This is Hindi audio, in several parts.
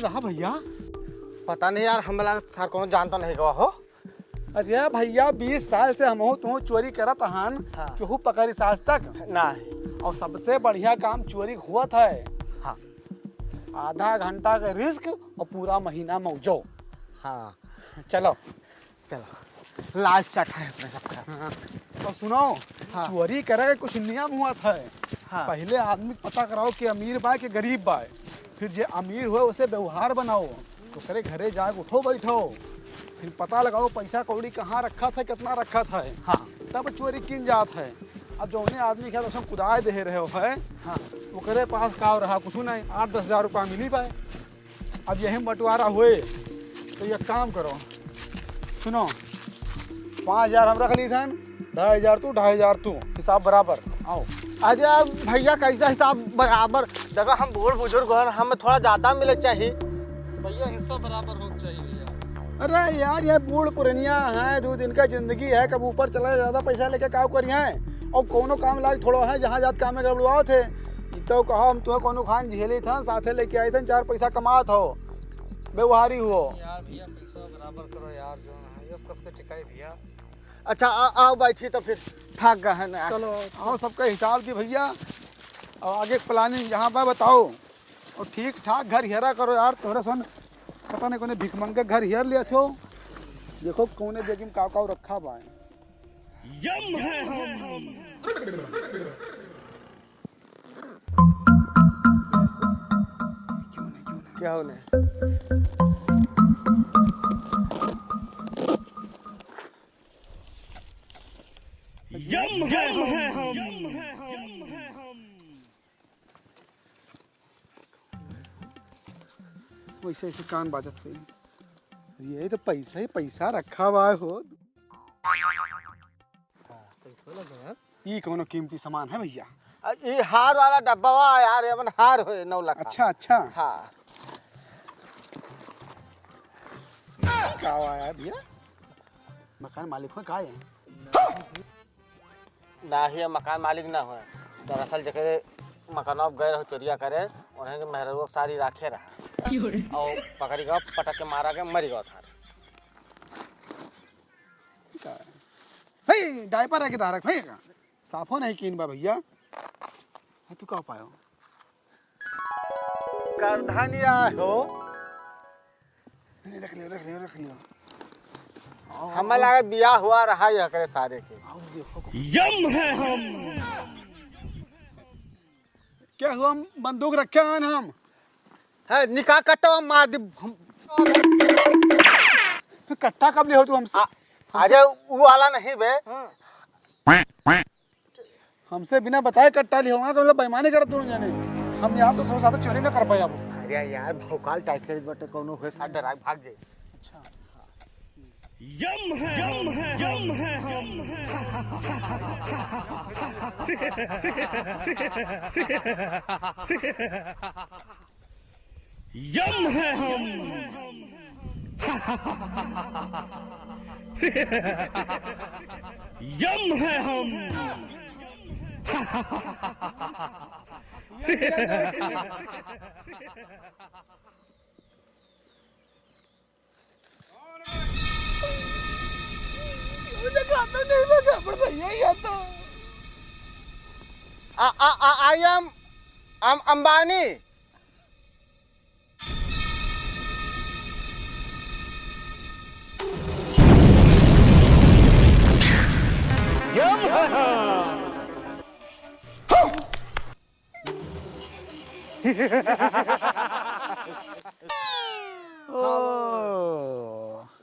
रहा भैया? पता नहीं यार, हमला सर कौन जानता नहीं गवा हो। अरे भैया 20 साल से हम तू चोरी करत हन। हाँ। केहू पकड़ी आज तक नहीं। और सबसे बढ़िया काम चोरी हुआ था। हाँ आधा घंटा का रिस्क और पूरा महीना मौजो। हाँ चलो चलो लाइफ स्टार्ट है अपने सबका। हाँ। तो सुनो, हाँ। चोरी करे के कुछ नियम हुआ था। हाँ। पहले आदमी पता कराओ कि अमीर बा कि गरीब बा। फिर जे अमीर हुए उसे व्यवहार बनाओ, तो करे घरे जाके उठो बैठो, फिर पता लगाओ पैसा कौड़ी कहाँ रखा था, कितना रखा था। हाँ। तब चोरी किन जात है। अब जो उन्हें आदमी क्या तो कुदाए दे रहे हो है। हाँ। वो करे पास का रहा कुछ नहीं, 8-10 हज़ार रुपया मिली पाए। अब यही बंटवारा हुए तो ये काम करो, सुनो 5,000 हम रख ली थन, 2,500 तू 2,500 तू, हिसाब बराबर। आओ। अरे भैया कैसा हिसाब बराबर? देखो हम बूढ़ बुजुर्ग हैं, हमें थोड़ा ज्यादा मिले चाहिए। भैया हिस्सा बराबर होना चाहिए भैया। अरे यार ये बूढ़ पुरनिया है, 2 दिन का जिंदगी है, कब ऊपर चला ज़्यादा पैसा लेके का करी है। और कोनो काम लायक थोड़ा है जहाँ जात काम में गड़बड़ाओ थे। तो कहो हम तुम्हें कोनो खान झेली था, साथे लेके आए थे, 4 पैसा कमात हो, व्यवहारी हो। यार भैया पैसा बराबर करो यार, जो है यस कस के टिकाई भैया। अच्छा आओ बैठी तो फिर थक गए हैं ना। चलो आओ, सबका हिसाब दी भैया, और आगे प्लानिंग यहाँ पर बताओ। और ठीक ठाक घर हेरा करो यार। तोरा सुन पता नहीं कोने भिखमंग के घर हेर लिया थो। देखो कौने बेगिम काव रखा बा। यम है हम। क्या होने? यम है हम। वैसे ऐसे कान बाजत हुई। ये तो पैसा ही पैसा रखा हुआ हो। ये कौनो कीमती सामान है भैया? ये हार वाला डब्बा वा यार, ये हार हो 9 लाख। अच्छा अच्छा। हाँ। क्या हुआ है भैया? मकान मालिक हो का है? ना ही मकान मालिक ना हो, दरअसल जगह मकानों गए रहो चोरिया करे, उन्हें के मेहरबो सारी राखे रहा और पकड़ी गया, पटक के मारा गया, मरी गया था। भाई डायपर है कि धारक है का? साफो नहीं कीन बा भैया। है तू का पायो? करधनिया हो। नहीं रख लियो। हमें लगा बियाह हुआ रहा यह करे सारे के। यम है हम। क्या हुआ? हम बंदूक रखे हैं हम। है निकाह कट्टा मार दी। कट्टा कब ले हो तू हमसे? अरे वो वाला नहीं बे। हमसे बिना बताए कट्टा लिया होगा तो मतलब बेईमानी करत तू जाने। हम यहाँ तो सब साथ चोरी ना कर पाए अब। अरे यार भौकाल टाइट कर बटे कोनो है साथ डराई भाग जाए। अच्छा। यम है हम। यम है हम। यम है हम। यम है हम। मुझे खाता नहीं लगा पर भैया ही आता। I am Ambani. यम है हम।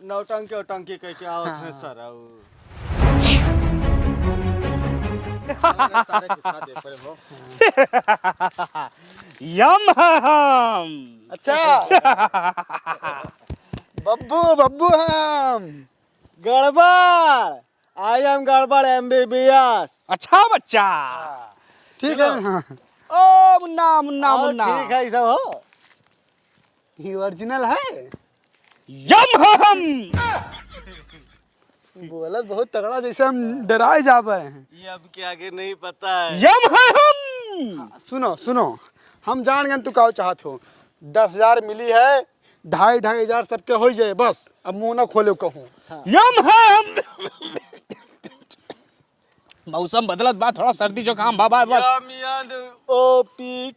नौटंकी औटंकी कह के आओ थे सर। यम है हम। अच्छा बब्बू हम गड़बड़। आई एम गड़बड़ MBBS। अच्छा बच्चा। ठीक है। हाँ। ओ मुन्ना। ठीक है सब हो। ये ओरिजिनल है। यम है हम। बोलत बहुत तगड़ा, जैसे हम डराए जा पाए हैं। ये अब के आगे नहीं पता है। यम है हम। सुनो हम जान गए तू का चाहत हो। 10,000 मिली है, 2,500 सबके हो जाए बस। अब मुंह ना खोले कहूँ। यम हम मौसम बदलत बा, थोड़ा सर्दी जुकाम बाबा बस। OPQRSTUVWXY।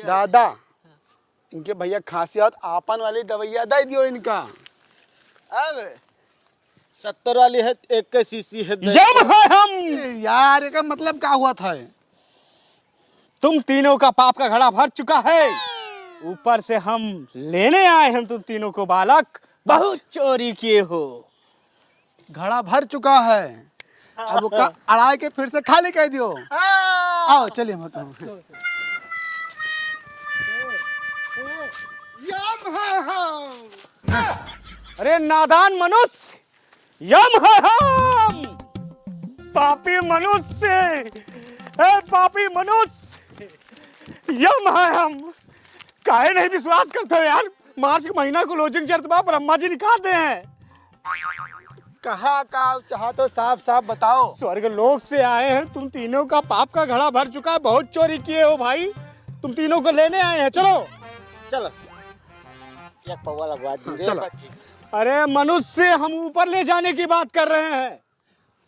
दादा इनके भैया खांसी आपन वाली दवाइया दे दियो इनका। अब 70 वाली है, 1 सीसी है। यम है हम। यार इसका मतलब क्या हुआ था? तुम तीनों का पाप का घड़ा भर चुका है, ऊपर से हम लेने आए हैं तुम तीनों को। बालक बहुत चोरी किए हो। घड़ा भर चुका है, अब उसका अड़ाई के फिर से खाली कह दियो। आओ चलिए मत। अरे नादान मनुष्य, यम है हम। पापी मनुष्य, ए पापी मनुष्य, यम है हम। काहे नहीं विश्वास करते हो यार? मार्च के महीना को लोजिंग चर्च बा, ब्रह्मा जी निकालते हैं। कहा का चाह तो साफ साफ बताओ। स्वर्ग लोक से आए हैं, तुम तीनों का पाप का घड़ा भर चुका है। बहुत चोरी किए हो भाई, तुम तीनों को लेने आए हैं। चलो चलो एक पौवा लगवा दीजिए। चलो। अरे मनुष्य, हम ऊपर ले जाने की बात कर रहे हैं।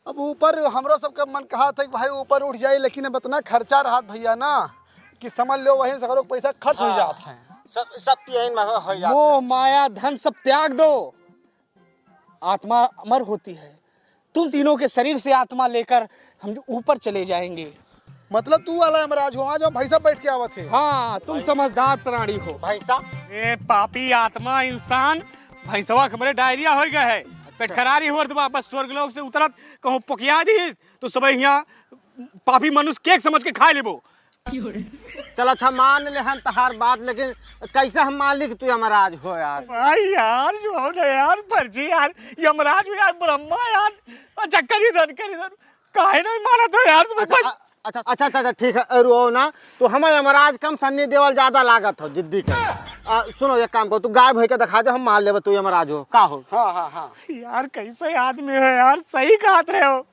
अब ऊपर हमरो सबका मन कहा था कि भाई ऊपर उठ जाए, लेकिन अब इतना खर्चा रहा भैया ना कि समझ लो वहीं से पैसा खर्च हो जाता है। सब पियन में हो जाता मोह माया धन सब त्याग दो, आत्मा अमर होती है। तुम तीनों के शरीर से आत्मा लेकर हम ऊपर चले जाएंगे। मतलब तू वाला यमराज हो, आज हम भाई साहब बैठ के आवत है। हाँ, तुम समझदार प्राणी हो। भाई साहब। ए पापी आत्मा इंसान, भैंसवा हमारे डायरिया हो गया है, पेट खरारी हो रहा, बस स्वर्ग लोक से उतरत कहूँ पकिया दी तो सब यहाँ पापी मनुष्य केक समझ के खा लेबो। चल अच्छा मान ले हम तहार बात, लेकिन कैसे हम मान ली कि तू यमराज हो यार? भाई यार जो हो ना यार, फर्जी यार, यमराज हो यार, ब्रह्मा यार। अच्छा कर इधर काहे नहीं माना तो यार तुम्हें? अच्छा ठीक है, रो ना तो हम यमराज कम सन्नी देवल ज्यादा लागत हो जिद्दी कर। सुनो एक काम करो, तू गायब होके दिखा दे, हम मान लेबे तू यमराज हो। का हो? हाँ। यार कैसे आदमी हो यार, सही कहते रहे हो,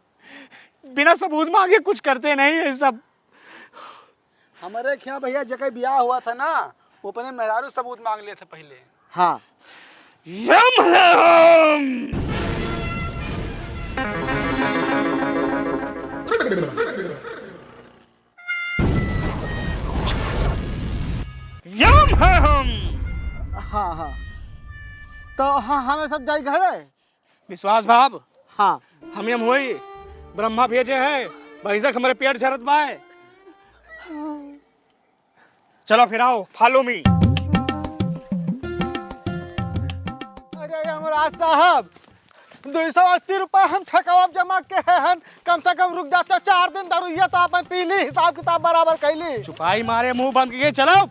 बिना सबूत मांगे कुछ करते नहीं है सब। हमारे क्या भैया जगह ब्याह हुआ था ना, वो अपने मेहरारू सबूत मांग लिए थे पहले। हाँ। यम है हम। यम है हम। हाँ तो हाँ हमें सब जाई घर है। विश्वास भाव, हाँ हम हुई ब्रह्मा भेजे हैं, भैंसक हमारे पेट झरत बाए। चलो फिर आओ, फॉलो मी। अरे यमराज साहब, 280 रुपए हम ठकावब जमा के हैं, कम से कम रुक जाते 4 दिन दारू तो आप पी ली, हिसाब किताब बराबर कैली। चुपाई मारे मुंह बंद किए चलो।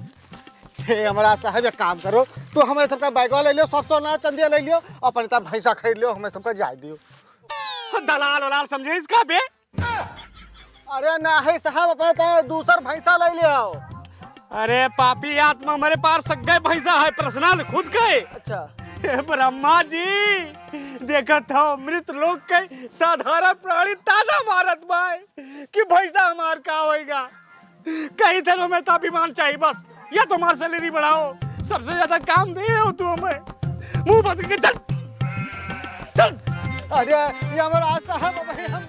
हे यमराज साहब एक काम करो, तो हमें सबका बैगवा ले लियो, सब सोना चंदिया ले लियो, अपन तब भैंसा खरीद लियो, हमें सबका जाय दियो। दलाल वलाल समझे इसका बे? अरे ना है साहब, अपने तो दूसर भैंसा ले लियो। अरे पापी आत्मा, हमारे पास सग्गे भैंसा है पर्सनल खुद के। अच्छा हे ब्रह्मा जी, देखा था मृत लोग के साधारण प्राणी ताना मारत बाय कि भैंसा हमार का होएगा। कई दिनों में तो अभिमान चाहिए बस, या तुम्हारी सैलरी बढ़ाओ, सबसे ज्यादा काम दे हो तू हमें। मुंह बंद करके चल चल। अरे यमराज साहब, हम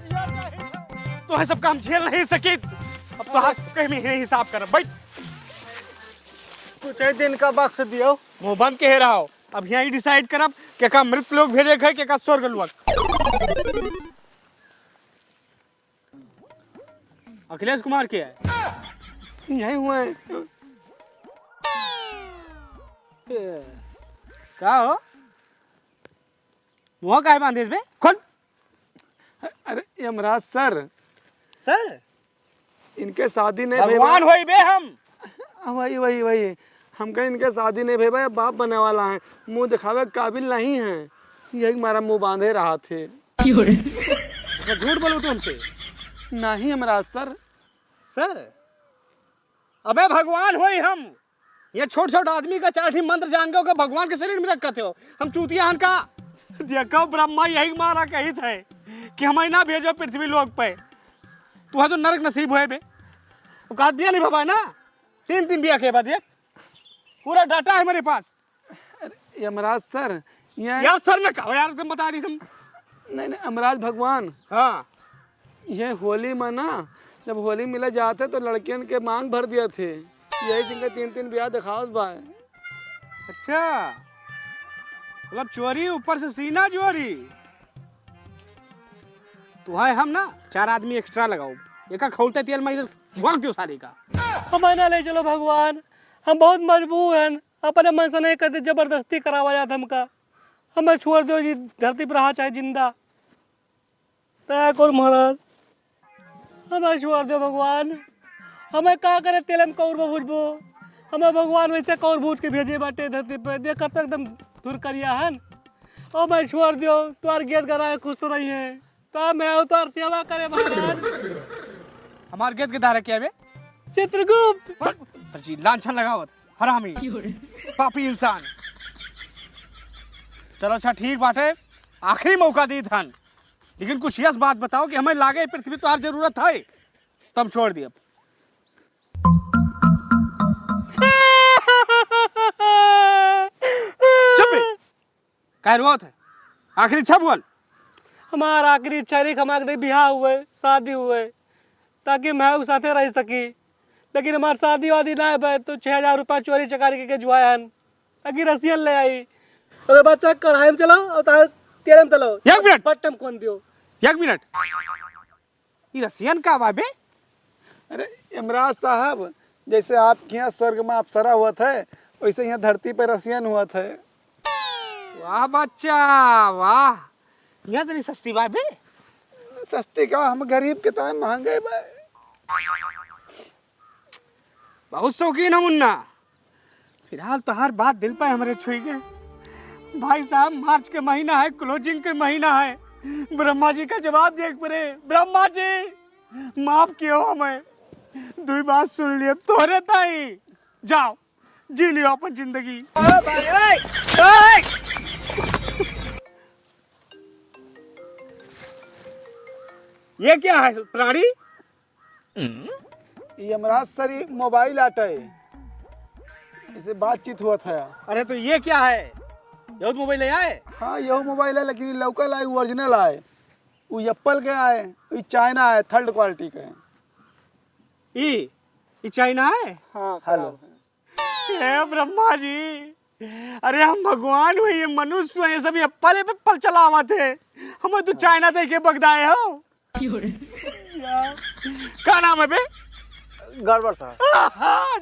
तो है सब काम झेल नहीं सके, अब तो हाथ कहीं में ही हिसाब कर। बैठ, कुछ दिन का बख्श दियो। मुंह बंद के रहा हो। अब यहाँ ही डिसाइड करब क्या का मृत लोग भेजे गए, क्या का स्वर्ग लोग। अखिलेश कुमार के है यही हुए। क्या हो वो का है बांधेस बे कौन? अरे यमराज सर, सर इनके शादी नहीं भगवान होई बे हम। वही हम कहीं इनके शादी नहीं भाई, बाप बनने वाला है, मुंह दिखावे काबिल नहीं है, यही हमारा मुंह बांधे रहा थे। झूठ बोलो तुमसे। नहीं यमराज सर। सर अबे भगवान होई हम, ये छोट आदमी का चाठी मंत्र जान के भगवान के शरीर में रखते हो हम चूतिया का। देखो ब्रह्मा यही मारा कही थे कि हमें ना भेजो पृथ्वी लोक पे, तू तो नरक नसीब हुए बे। औकात दिया नहीं बाबा ना, 3 बिया के बाद ये पूरा डाटा है मेरे पास। यमराज सर यार सर में कहो यार, तुम बता दी तुम। नहीं यमराज भगवान, हाँ ये होली में ना जब होली मिले जाते तो लड़कियन के मांग भर दिए थे, यही जिनके 3 ब्याह दिखाओ भाई। अच्छा, मतलब चोरी ऊपर से सीना चोरी। तो है हम ना 4 आदमी एक्स्ट्रा लगाओ, एक खोलते तेल में इधर झोंक दो सारी का। हमें ना ले चलो भगवान, हम बहुत मजबूर हैं, अपने मन से नहीं करते, जबरदस्ती करावा जाता हमका। हमें छोड़ दो जी, धरती पर रहा चाहे जिंदा। दया करो महाराज, हमें छोड़ दो भगवान। हमें का करे तेल में कौर भूजबो, हमें भगवान वैसे कौर भूज के भेजे बाटे धरती पे, देख कब तक एकदम दूर करिया हन। और मैं छोड़ दो, तुम्हार गीत गाना खुश तो रही है, तो मैं तुम्हार सेवा करे महाराज। हमारे गेट के दारे क्या बे? चित्रगुप्त जी लांछन लगावत हरामी पापी इंसान। चलो अच्छा ठीक बाटे, आखिरी मौका दी थन, लेकिन कुछ यस बात बताओ कि हमें लागे पृथ्वी तो हर जरूरत है, तब छोड़ दिया। चुप कह रहा है, आखिरी इच्छा बोल। हमारा आखिरी इच्छा है कि हमारे ब्याह हुए, शादी हुए, ताकि मैं उस साथे रह सकी। लेकिन हमारी शादी वादी ना है तो 6000 रुपया चोरी चकारी के जुआन ताकि रसियन ले आई। अरे बच्चा कढ़ाई में चलाओ और तेल में चलाओ। 1 मिनट बटम कौन दियो? 1 मिनट, ये रसियन का बा बे? अरे यमराज साहब, जैसे आपके यहाँ स्वर्ग में अप्सरा हुआ था, वैसे यहाँ धरती पर रसियन हुआ था। वाह बच्चा वाह, यहाँ तो नहीं सस्ती बा बे। सस्ती का, हम गरीब के तो महंगे भाई। बहुत शौकीन है मुन्ना। फिलहाल तो हर बात दिल पे हमारे छुई गए। भाई साहब, मार्च के महीना है, क्लोजिंग के महीना है, ब्रह्मा जी का जवाब देख पड़े। ब्रह्मा जी माफ कियो हमें, 2 बात सुन लिए तोरे ताई। जाओ जी लियो अपन जिंदगी। ये क्या है प्राणी? यमराज सर ये मोबाइल आटा है, इसे बातचीत हुआ था। अरे तो ये क्या है? ये मोबाइल ले आए? हाँ यही मोबाइल है, लेकिन लोकल आए, ओरिजिनल आए, वो एप्पल के आए, वो चाइना है, 3rd क्वालिटी के। ये चाइना है? हाँ हेलो। हे ब्रह्मा जी, अरे हम भगवान हुए, ये मनुष्य हुए, ये सब एप्पल पे पल चलावा थे, हमें तो चाइना दे के बगदाए हो। क्या नाम है बे? गड़बड़ था।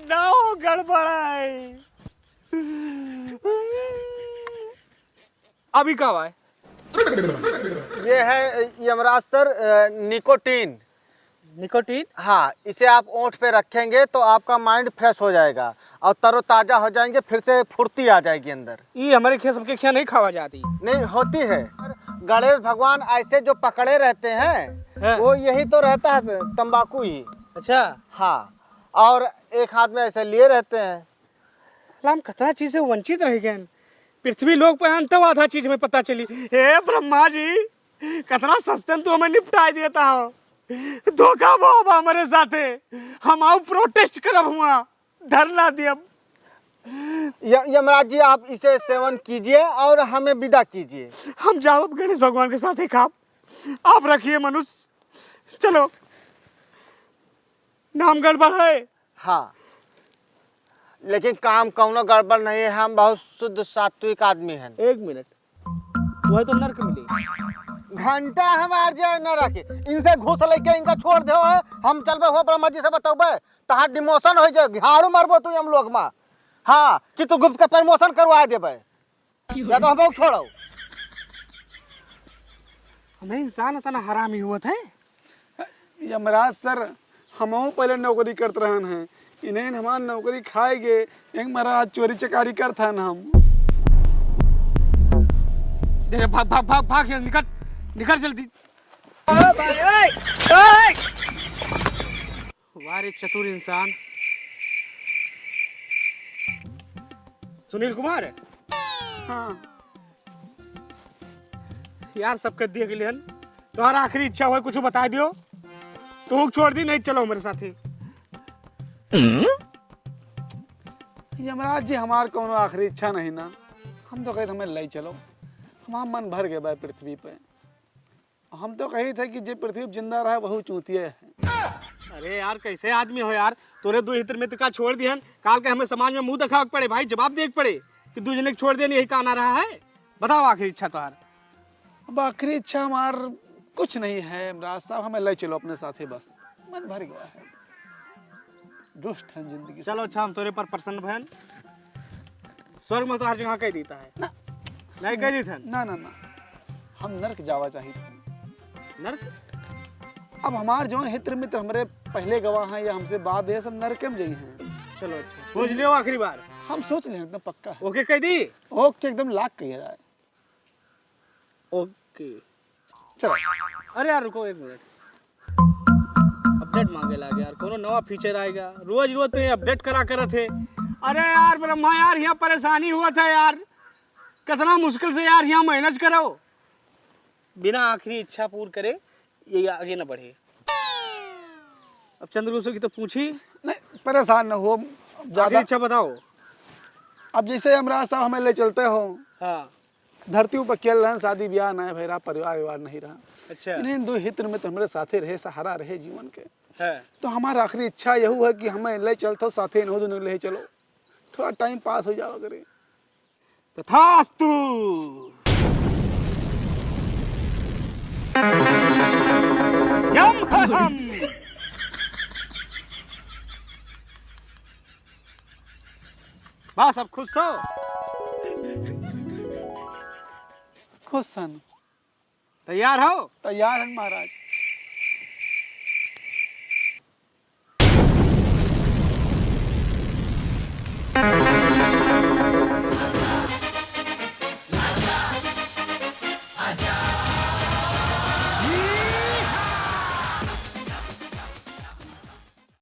ना गड़बड़ है। अभी कब आए? ये है यमराज सर, निकोटीन। निकोटीन? हाँ, इसे आप ओंठ पे रखेंगे तो आपका माइंड फ्रेश हो जाएगा और तरोताजा हो जाएंगे, फिर से फुर्ती आ जाएगी अंदर। ये हमारे खेत सबके क्या नहीं खावा जाती? नहीं होती है। गणेश भगवान ऐसे जो पकड़े रहते हैं वो यही तो रहता है, तंबाकू ही। अच्छा हाँ, और एक हाथ में ऐसे लिए रहते हैं। हम कितना चीज से वंचित रह गए। पृथ्वी लोक पे आन तब आधा चीज में पता चली। हे ब्रह्मा जी, कितना सस्तन तू हमें निपटाई देता हो। धोखा वो हमारे साथे, हम आओ प्रोटेस्ट करब, हुआ धरना दियब। यमराज जी, आप इसे सेवन कीजिए और हमें विदा कीजिए। हम जाओ गणेश भगवान के साथ ही खाब, आप रखिए मनुष्य। चलो, नाम गड़बड़ है। हाँ, लेकिन काम कौनो गड़बड़ नहीं है, हम बहुत शुद्ध सात्विक आदमी हैं। 1 मिनट, तुम्हें तो नर्क मिली। घंटा हमार जो न रखे, इनसे घूस लेके इनका छोड़ दो। हम चलबे हो ब्रह्मा जी से बतौबे, तहां डिमोशन हो जाए, झाड़ू मारबो तू हम लोग में। हाँ, चित्रगुप्त का प्रमोशन करवा देबे, या तो हम छोड़ो। हमें इंसान इतना हरामी हुआ था। यमराज सर, हम पहले नौकरी करते रहन हैं, इन्हें हमारी नौकरी खाएंगे, एक महाराज चोरी चकारी करता न हम। देख भाग भाग भाग भाग, निकल निकल जल्दी। वारे चतुर इंसान। सुनील कुमार? हाँ यार, सबके देख लिहन, तुम्हारा आखिरी इच्छा हुआ कुछ बता दियो। तू छोड़ दी, नहीं चलो मेरे साथ ही। यमराज जी हमार कोनो आखिरी इच्छा नहीं ना, हम तो कहते हमें ले चलो, हमारा मन भर गया भाई पृथ्वी पे। हम तो कही थे कि जे पृथ्वी पे जिंदा रहा वही चूतिया है। अरे यार कैसे आदमी हो यार, तोरे दो हितर मित्र का छोड़ दिहन, काल के हमें समाज में मुंह दिखावे पड़े भाई, जवाब देख पड़े कि दो जने को छोड़ देने यही कहना रहा है। बताओ आखिरी इच्छा तुम्हार। अब आखिरी इच्छा हमार कुछ नहीं है यमराज साहब, हमें ले चलो अपने साथ ही बस, मन भर गया है, दुष्ट है जिंदगी। चलो अच्छा हम तोरे पर प्रसन्न भयन, स्वर्ग में तो हर जगह कह देता है ना नहीं कह दी थन ना ना ना, हम नर्क जावा चाहिए। नर्क? अब हमार जौन हित्र मित्र हमारे पहले गवाह हैं या हमसे बाद है, सब नर्क में जाई हैं। चलो अच्छा सोच लियो आखिरी बार। हम सोच लें एकदम पक्का है। ओके कह दी? ओके एकदम लाख किया जाए। ओके चलो अरे यार रुको एक मिनट, अपडेट मांगे लागे यार, कोनो नवा फीचर आएगा, रोज रोज तो ये अपडेट करा करत है। अरे यार ब्रह्मा यार यहाँ परेशानी हुआ था यार, कितना मुश्किल से यार यहाँ मेहनत करो, बिना आखिरी इच्छा पूर्ण करे ये आगे न बढ़े। अब चंद्रगुप्त की तो पूछी, नहीं परेशान न हो आखिरी ज्यादा। इच्छा बताओ। अब जैसे यमराज साहब हमें ले चलते हो, हाँ धरती ऊपर खेल रहे हैं, शादी ब्याह नहीं भैया, परिवार विवार नहीं रहा, अच्छा इन्हें दो हित्र मित्र हमारे साथे रहे, सहारा रहे जीवन के। है तो हमारा आखिरी इच्छा यही है कि हमें ले चलते साथे इन्हों दोनों ले चलो, थोड़ा टाइम पास हो जाओ करे। तथास्तु। यम हम बस अब खुश हो? खुश सन, तैयार हो? तैयार हैं महाराज।